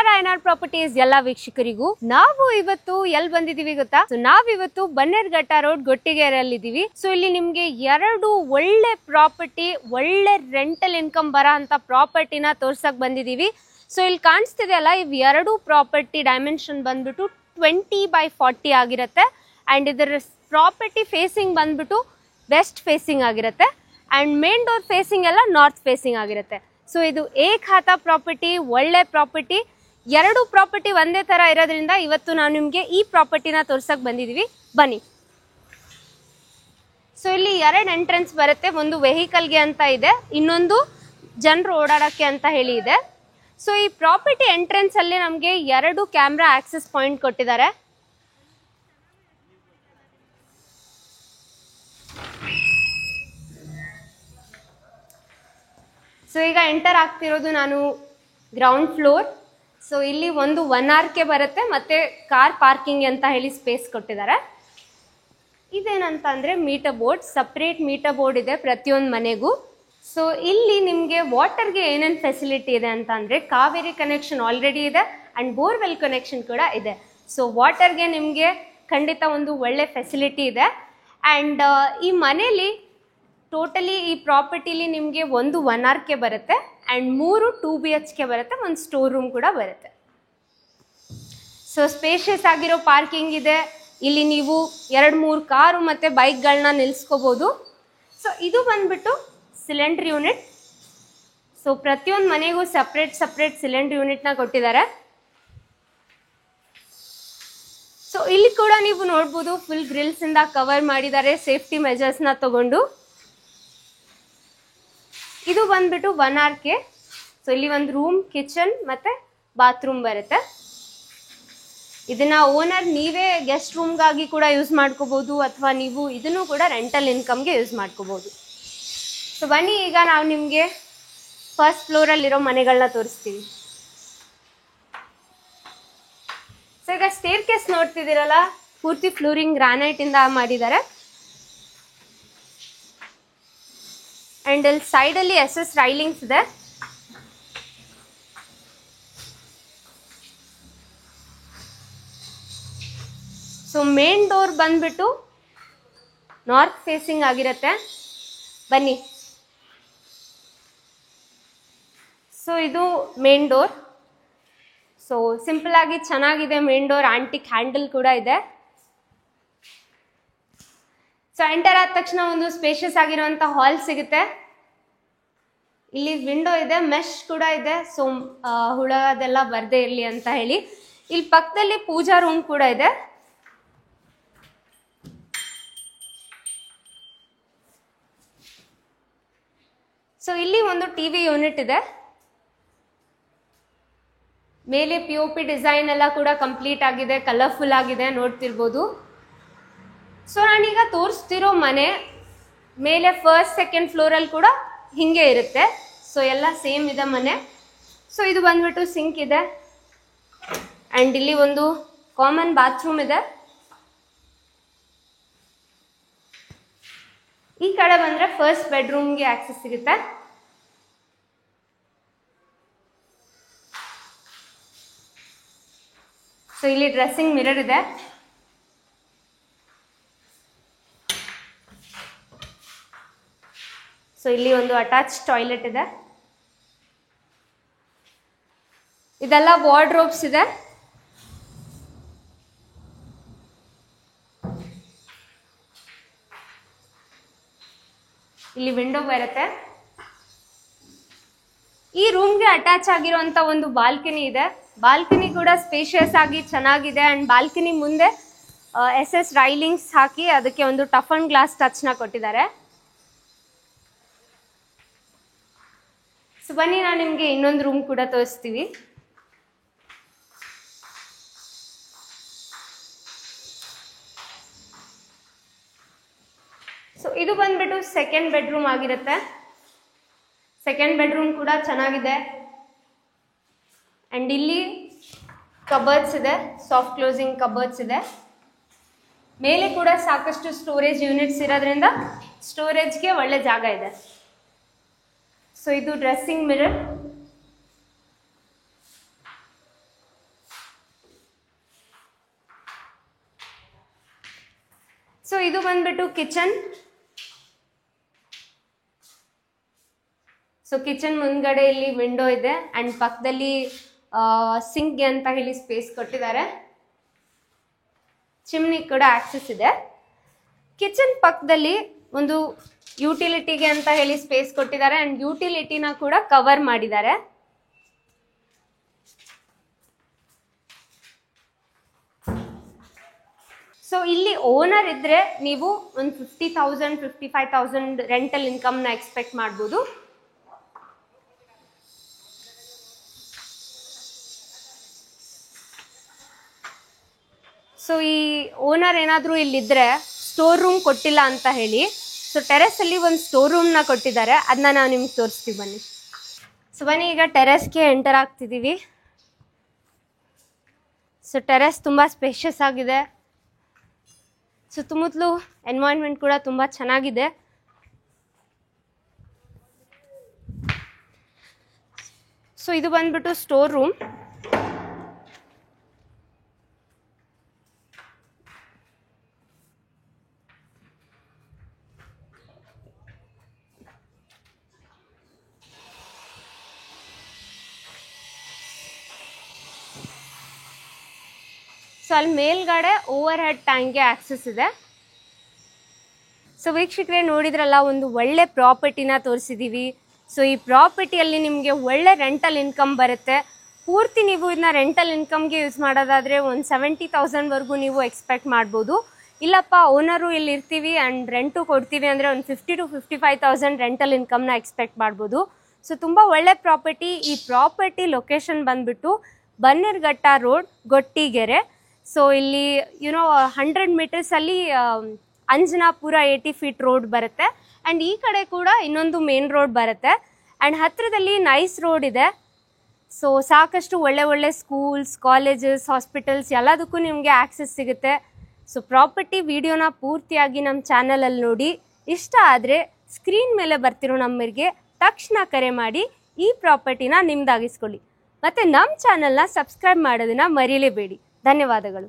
ನಮಸ್ಕಾರ N R properties ಎಲ್ಲ ವೀಕ್ಷಕರಿಗೂ. ನಾವು ಇವತ್ತು ಎಲ್ಲಿ ಬಂದಿದೀವಿ ಗೊತ್ತಾ? ನಾವಿವತ್ತು ಬನ್ನೇರ್ಘಟ್ಟ ರೋಡ್ ಗೊಟ್ಟಿಗೆರೆಯಲ್ಲಿ ಇದೀವಿ. ಸೊ ಇಲ್ಲಿ ನಿಮ್ಗೆ ಎರಡು ಒಳ್ಳೆ ಪ್ರಾಪರ್ಟಿ, ಒಳ್ಳೆ ರೆಂಟಲ್ ಇನ್ಕಮ್ ಬರೋ ಅಂತ ಪ್ರಾಪರ್ಟಿನ ತೋರ್ಸಕ್ ಬಂದಿದೀವಿ. ಸೊ ಇಲ್ಲಿ ಕಾಣಿಸ್ತಿದೆ ಅಲ್ಲ, ಇವ್ ಎರಡು ಪ್ರಾಪರ್ಟಿ ಡೈಮೆನ್ಷನ್ ಬಂದ್ಬಿಟ್ಟು 20x40 ಆಗಿರುತ್ತೆ. ಅಂಡ್ ಇದರ ಪ್ರಾಪರ್ಟಿ ಫೇಸಿಂಗ್ ಬಂದ್ಬಿಟ್ಟು ವೆಸ್ಟ್ ಫೇಸಿಂಗ್ ಆಗಿರುತ್ತೆ. ಅಂಡ್ ಮೇನ್ ಡೋರ್ ಫೇಸಿಂಗ್ ಎಲ್ಲ ನಾರ್ತ್ ಫೇಸಿಂಗ್ ಆಗಿರುತ್ತೆ. ಸೊ ಇದು ಏಕಹಾತ ಪ್ರಾಪರ್ಟಿ, ಒಳ್ಳೆ ಪ್ರಾಪರ್ಟಿ. ಎರಡು ಪ್ರಾಪರ್ಟಿ ಒಂದೇ ತರ ಇರೋದ್ರಿಂದ ಇವತ್ತು ನಾವು ನಿಮ್ಗೆ ಈ ಪ್ರಾಪರ್ಟಿನ ತೋರ್ಸಕ್ ಬಂದಿದೀವಿ. ಬನ್ನಿ. ಸೊ ಇಲ್ಲಿ ಎರಡು ಎಂಟ್ರೆನ್ಸ್ ಬರುತ್ತೆ. ಒಂದು ವೆಹಿಕಲ್ಗೆ ಅಂತ ಇದೆ, ಇನ್ನೊಂದು ಜನರು ಓಡಾಡಕ್ಕೆ ಅಂತ ಹೇಳಿ ಇದೆ. ಸೊ ಈ ಪ್ರಾಪರ್ಟಿ ಎಂಟ್ರೆನ್ಸ್ ಅಲ್ಲಿ ನಮ್ಗೆ ಎರಡು ಕ್ಯಾಮ್ರಾ ಆಕ್ಸೆಸ್ ಪಾಯಿಂಟ್ ಕೊಟ್ಟಿದ್ದಾರೆ. ಸೊ ಈಗ ಎಂಟರ್ ಆಗ್ತಿರೋದು ನಾನು ಗ್ರೌಂಡ್ ಫ್ಲೋರ್. ಸೊ ಇಲ್ಲಿ ಒಂದು 1RK ಬರುತ್ತೆ, ಮತ್ತೆ ಕಾರ್ ಪಾರ್ಕಿಂಗ್ ಅಂತ ಹೇಳಿ ಸ್ಪೇಸ್ ಕೊಟ್ಟಿದ್ದಾರೆ. ಇದೇನಂತ ಅಂದ್ರೆ meter board, separate meter board ಇದೆ ಪ್ರತಿಯೊಂದು ಮನೆಗೂ. ಸೊ ಇಲ್ಲಿ ನಿಮ್ಗೆ ವಾಟರ್ಗೆ ಏನೇನು ಫೆಸಿಲಿಟಿ ಇದೆ ಅಂತ ಅಂದ್ರೆ ಕಾವೇರಿ ಕನೆಕ್ಷನ್ ಆಲ್ರೆಡಿ ಇದೆ ಅಂಡ್ ಬೋರ್ವೆಲ್ ಕನೆಕ್ಷನ್ ಕೂಡ ಇದೆ. ಸೊ ವಾಟರ್ಗೆ ನಿಮ್ಗೆ ಖಂಡಿತ ಒಂದು ಒಳ್ಳೆ ಫೆಸಿಲಿಟಿ ಇದೆ. ಅಂಡ್ ಈ ಮನೇಲಿ ಟೋಟಲಿ ಈ ಪ್ರಾಪರ್ಟಿಲಿ ನಿಮಗೆ ಒಂದು 1RK ಬರುತ್ತೆ ಅಂಡ್ 3 2BHK ಬರುತ್ತೆ, ಒಂದು ಸ್ಟೋರ್ ರೂಮ್ ಕೂಡ ಬರುತ್ತೆ. ಸೊ ಸ್ಪೇಷಿಯಸ್ ಆಗಿರೋ ಪಾರ್ಕಿಂಗ್ ಇದೆ. ಇಲ್ಲಿ ನೀವು 2-3 ಕಾರು ಮತ್ತೆ ಬೈಕ್ಗಳನ್ನ ನಿಲ್ಸ್ಕೋಬಹುದು. ಸೊ ಇದು ಬಂದ್ಬಿಟ್ಟು ಸಿಲಿಂಡರ್ ಯೂನಿಟ್. ಸೊ ಪ್ರತಿಯೊಂದು ಮನೆಗೂ ಸಪ್ರೇಟ್ ಸಿಲಿಂಡರ್ ಯೂನಿಟ್ನ ಕೊಟ್ಟಿದ್ದಾರೆ. ಸೊ ಇಲ್ಲಿ ಕೂಡ ನೀವು ನೋಡ್ಬೋದು, ಫುಲ್ ಗ್ರಿಲ್ಸ್ ಇಂದ ಕವರ್ ಮಾಡಿದ್ದಾರೆ ಸೇಫ್ಟಿ ಮೆಜರ್ಸ್ನ ತಗೊಂಡು. ಇದು ಬಂದ್ಬಿಟ್ಟು 1RK. ಸೊ ಇಲ್ಲಿ ಒಂದು ರೂಮ್, ಕಿಚನ್ ಮತ್ತೆ ಬಾತ್ರೂಮ್ ಬರುತ್ತೆ. ಇದನ್ನ ಓನರ್ ನೀವೇ ಗೆಸ್ಟ್ ರೂಮ್ಗಾಗಿ ಕೂಡ ಯೂಸ್ ಮಾಡ್ಕೋಬಹುದು, ಅಥವಾ ನೀವು ಇದನ್ನು ಕೂಡ ರೆಂಟಲ್ ಇನ್ಕಮ್ಗೆ ಯೂಸ್ ಮಾಡ್ಕೋಬಹುದು. ಸೊ ಬನ್ನಿ, ಈಗ ನಾವು ನಿಮಗೆ ಫಸ್ಟ್ ಫ್ಲೋರಲ್ಲಿರೋ ಮನೆಗಳನ್ನ ತೋರಿಸ್ತೀವಿ. ಸೊ ಈಗ ಸ್ಟೇರ್ ಕೇಸ್ ನೋಡ್ತಿದ್ದೀರಲ್ಲ, ಪೂರ್ತಿ ಫ್ಲೋರಿಂಗ್ ಗ್ರಾನೈಟ್ ಇಂದ ಮಾಡಿದ್ದಾರೆ. ಅಂಡ್ ಅಲ್ಲಿ ಸೈಡ್ ಅಲ್ಲಿ SS ರೈಲಿಂಗ್ಸ್ ಇದೆ. ಸೊ ಮೇನ್ ಡೋರ್ ಬಂದ್ಬಿಟ್ಟು ನಾರ್ತ್ ಫೇಸಿಂಗ್ ಆಗಿರುತ್ತೆ. ಬನ್ನಿ. ಸೊ ಇದು ಮೇನ್ ಡೋರ್. ಸೊ ಸಿಂಪಲ್ ಆಗಿ ಚೆನ್ನಾಗಿದೆ ಮೇನ್ ಡೋರ್, ಆಂಟಿಕ್ ಹ್ಯಾಂಡಲ್ ಕೂಡ ಇದೆ. ಸೊ ಎಂಟರ್ ಆದ ತಕ್ಷಣ ಒಂದು ಸ್ಪೇಷಿಯಸ್ ಆಗಿರುವಂತ ಹಾಲ್ ಸಿಗುತ್ತೆ. ಇಲ್ಲಿ ವಿಂಡೋ ಇದೆ, ಮೆಶ್ ಕೂಡ ಇದೆ. ಸೊ ಹುಳ ಅದೆಲ್ಲ ಬರ್ದೇ ಇರಲಿ ಅಂತ ಹೇಳಿ. ಇಲ್ಲಿ ಪಕ್ಕದಲ್ಲಿ ಪೂಜಾ ರೂಮ್ ಕೂಡ ಇದೆ. ಸೊ ಇಲ್ಲಿ ಒಂದು ಟಿವಿ ಯೂನಿಟ್ ಇದೆ. ಮೇಲೆ POP ಡಿಸೈನ್ ಎಲ್ಲ ಕೂಡ ಕಂಪ್ಲೀಟ್ ಆಗಿದೆ, ಕಲರ್ಫುಲ್ ಆಗಿದೆ, ನೋಡ್ತಿರ್ಬೋದು. ಸೊ ನಾನೀಗ ತೋರಿಸ್ತಿರೋ ಮನೆ ಮೇಲೆ ಫಸ್ಟ್ ಸೆಕೆಂಡ್ ಫ್ಲೋರಲ್ಲಿ ಕೂಡ ಹಿಂಗೆ ಇರುತ್ತೆ. ಸೊ ಎಲ್ಲ ಸೇಮ್ ಇದೆ ಮನೆ. ಸೊ ಇದು ಬಂದ್ಬಿಟ್ಟು ಸಿಂಕ್ ಇದೆ ಅಂಡ್ ಇಲ್ಲಿ ಒಂದು ಕಾಮನ್ ಬಾತ್ರೂಮ್ ಇದೆ. ಈ ಕಡೆ ಬಂದ್ರೆ ಫಸ್ಟ್ ಬೆಡ್ರೂಮ್ಗೆ ಆಕ್ಸೆಸ್ ಸಿಗುತ್ತೆ. ಸೊ ಇಲ್ಲಿ ಡ್ರೆಸ್ಸಿಂಗ್ ಮಿರರ್ ಇದೆ. ಸೊ ಇಲ್ಲಿ ಒಂದು ಅಟ್ಯಾಚ್ ಟಾಯ್ಲೆಟ್ ಇದೆ. ಇದೆಲ್ಲ ವಾರ್ಡ್ರೋಬ್ಸ್ ಇದೆ. ಇಲ್ಲಿ ವಿಂಡೋ ಬರುತ್ತೆ. ಈ ರೂಮ್ಗೆ ಅಟ್ಯಾಚ್ ಆಗಿರುವಂತ ಒಂದು ಬಾಲ್ಕನಿ ಇದೆ. ಬಾಲ್ಕನಿ ಕೂಡ ಸ್ಪೇಷಿಯಸ್ ಆಗಿ ಚೆನ್ನಾಗಿದೆ. ಅಂಡ್ ಬಾಲ್ಕನಿ ಮುಂದೆ SS ರೈಲಿಂಗ್ಸ್ ಹಾಕಿ ಅದಕ್ಕೆ ಒಂದು ಟಫ್ ಅಂಡ್ ಗ್ಲಾಸ್ ಟಚ್ನ ಕೊಟ್ಟಿದ್ದಾರೆ. ಸೊ ಬನ್ನಿ, ನಾನು ನಿಮಗೆ ಇನ್ನೊಂದು ರೂಮ್ ಕೂಡ ತೋರಿಸ್ತೀವಿ. ಸೊ ಇದು ಬಂದ್ಬಿಟ್ಟು ಸೆಕೆಂಡ್ ಬೆಡ್ರೂಮ್ ಆಗಿರುತ್ತೆ. ಸೆಕೆಂಡ್ ಬೆಡ್ರೂಮ್ ಕೂಡ ಚೆನ್ನಾಗಿದೆ. ಅಂಡ್ ಇಲ್ಲಿ ಕಬರ್ಡ್ಸ್ ಇದೆ, ಸಾಫ್ಟ್ ಕ್ಲೋಸಿಂಗ್ ಕಬರ್ಡ್ಸ್ ಇದೆ. ಮೇಲೆ ಕೂಡ ಸಾಕಷ್ಟು ಸ್ಟೋರೇಜ್ ಯೂನಿಟ್ಸ್ ಇರೋದ್ರಿಂದ ಸ್ಟೋರೇಜ್ಗೆ ಒಳ್ಳೆ ಜಾಗ ಇದೆ. ಸೊ ಇದು ಡ್ರೆಸ್ಸಿಂಗ್ ಮಿರರ್. ಸೊ ಇದು ಬಂದ್ಬಿಟ್ಟು ಕಿಚನ್. ಸೊ ಕಿಚನ್ ಮುಂದ್ಗಡೆ ಇಲ್ಲಿ ವಿಂಡೋ ಇದೆ ಅಂಡ್ ಪಕ್ಕದಲ್ಲಿ ಸಿಂಕ್ಗೆ ಅಂತ ಹೇಳಿ ಸ್ಪೇಸ್ ಕೊಟ್ಟಿದ್ದಾರೆ. ಚಿಮ್ನಿ ಕೂಡ ಆಕ್ಸೆಸ್ ಇದೆ. ಕಿಚನ್ ಪಕ್ಕದಲ್ಲಿ ಒಂದು ಯುಟಿಲಿಟಿಗೆ ಅಂತ ಹೇಳಿ ಸ್ಪೇಸ್ ಕೊಟ್ಟಿದ್ದಾರೆ ಅಂಡ್ ಯುಟಿಲಿಟಿನ ಕೂಡ ಕವರ್ ಮಾಡಿದ್ದಾರೆ. ಸೊ ಇಲ್ಲಿ ಓನರ್ ಇದ್ರೆ ನೀವು ಒಂದು 50,000 55,000 ರೆಂಟಲ್ ಇನ್ಕಮ್ನ ಎಕ್ಸ್ಪೆಕ್ಟ್ ಮಾಡ್ಬೋದು. ಸೊ ಈ ಓನರ್ ಏನಾದರೂ ಇಲ್ಲಿದ್ರೆ ಸ್ಟೋರ್ ರೂಮ್ ಕೊಟ್ಟಿಲ್ಲ ಅಂತ ಹೇಳಿ, ಸೊ ಟೆರೆಸಲ್ಲಿ ಒಂದು ಸ್ಟೋರ್ ರೂಮ್ನ ಕೊಟ್ಟಿದ್ದಾರೆ, ಅದನ್ನ ನಾವು ನಿಮ್ಗೆ ತೋರಿಸ್ತೀವಿ ಬನ್ನಿ. ಸೊ ಬನ್ನಿ ಈಗ ಟೆರೆಸ್ಗೆ ಎಂಟರ್ ಆಗ್ತಿದ್ದೀವಿ. ಸೊ ಟೆರೆಸ್ ತುಂಬ ಸ್ಪೇಷಿಯಸ್ ಆಗಿದೆ. ಸುತ್ತಮುತ್ತಲು ಎನ್ವೈರನ್ಮೆಂಟ್ ಕೂಡ ತುಂಬ ಚೆನ್ನಾಗಿದೆ. ಸೊ ಇದು ಬಂದ್ಬಿಟ್ಟು ಸ್ಟೋರ್ ರೂಮ್. ಸೊ ಅಲ್ಲಿ ಮೇಲ್ಗಡೆ ಓವರ್ ಹೆಡ್ ಟ್ಯಾಂಕ್ಗೆ ಆಕ್ಸೆಸ್ ಇದೆ. ಸೊ ವೀಕ್ಷಕರೇ ನೋಡಿದ್ರಲ್ಲ, ಒಂದು ಒಳ್ಳೆ ಪ್ರಾಪರ್ಟಿನ ತೋರಿಸಿದ್ದೀವಿ. ಸೊ ಈ ಪ್ರಾಪರ್ಟಿಯಲ್ಲಿ ನಿಮಗೆ ಒಳ್ಳೆ ರೆಂಟಲ್ ಇನ್ಕಮ್ ಬರುತ್ತೆ. ಪೂರ್ತಿ ನೀವು ಇದನ್ನ ರೆಂಟಲ್ ಇನ್ಕಮ್ಗೆ ಯೂಸ್ ಮಾಡೋದಾದರೆ ಒಂದು 70,000ವರೆಗೂ ನೀವು ಎಕ್ಸ್ಪೆಕ್ಟ್ ಮಾಡ್ಬೋದು. ಇಲ್ಲಪ್ಪ ಓನರು ಇಲ್ಲಿ ಇರ್ತೀವಿ ಆ್ಯಂಡ್ ರೆಂಟು ಕೊಡ್ತೀವಿ ಅಂದರೆ ಒಂದು 50,000 to 55,000 ರೆಂಟಲ್ ಇನ್ಕಮ್ನ ಎಕ್ಸ್ಪೆಕ್ಟ್ ಮಾಡ್ಬೋದು. ಸೊ ತುಂಬ ಒಳ್ಳೆ ಪ್ರಾಪರ್ಟಿ. ಈ ಪ್ರಾಪರ್ಟಿ ಲೊಕೇಶನ್ ಬಂದುಬಿಟ್ಟು ಬನ್ನೇರುಘಟ್ಟ ರೋಡ್, ಗೊಟ್ಟಿಗೆರೆ. ಸೊ ಇಲ್ಲಿ 100 ಮೀಟರ್ಸಲ್ಲಿ ಅಂಜನಾಪುರ 80 ಫೀಟ್ ರೋಡ್ ಬರುತ್ತೆ ಆ್ಯಂಡ್ ಈ ಕಡೆ ಕೂಡ ಇನ್ನೊಂದು ಮೇನ್ ರೋಡ್ ಬರುತ್ತೆ ಆ್ಯಂಡ್ ಹತ್ತಿರದಲ್ಲಿ ನೈಸ್ ರೋಡ್ ಇದೆ. ಸೊ ಸಾಕಷ್ಟು ಒಳ್ಳೆ ಸ್ಕೂಲ್ಸ್, ಕಾಲೇಜಸ್, ಹಾಸ್ಪಿಟಲ್ಸ್ ಎಲ್ಲದಕ್ಕೂ ನಿಮಗೆ ಆಕ್ಸೆಸ್ ಸಿಗುತ್ತೆ. ಸೊ ಪ್ರಾಪರ್ಟಿ ವಿಡಿಯೋನ ಪೂರ್ತಿಯಾಗಿ ನಮ್ಮ ಚಾನಲಲ್ಲಿ ನೋಡಿ, ಇಷ್ಟ ಆದರೆ ಸ್ಕ್ರೀನ್ ಮೇಲೆ ಬರ್ತಿರೋ ನಂಬರ್ಗೆ ತಕ್ಷಣ ಕರೆ ಮಾಡಿ ಈ ಪ್ರಾಪರ್ಟಿನ ನಿಮ್ದಾಗಿಸ್ಕೊಳ್ಳಿ. ಮತ್ತು ನಮ್ಮ ಚಾನಲ್ನ ಸಬ್ಸ್ಕ್ರೈಬ್ ಮಾಡೋದನ್ನು ಮರೀಲೇಬೇಡಿ. ಧನ್ಯವಾದಗಳು.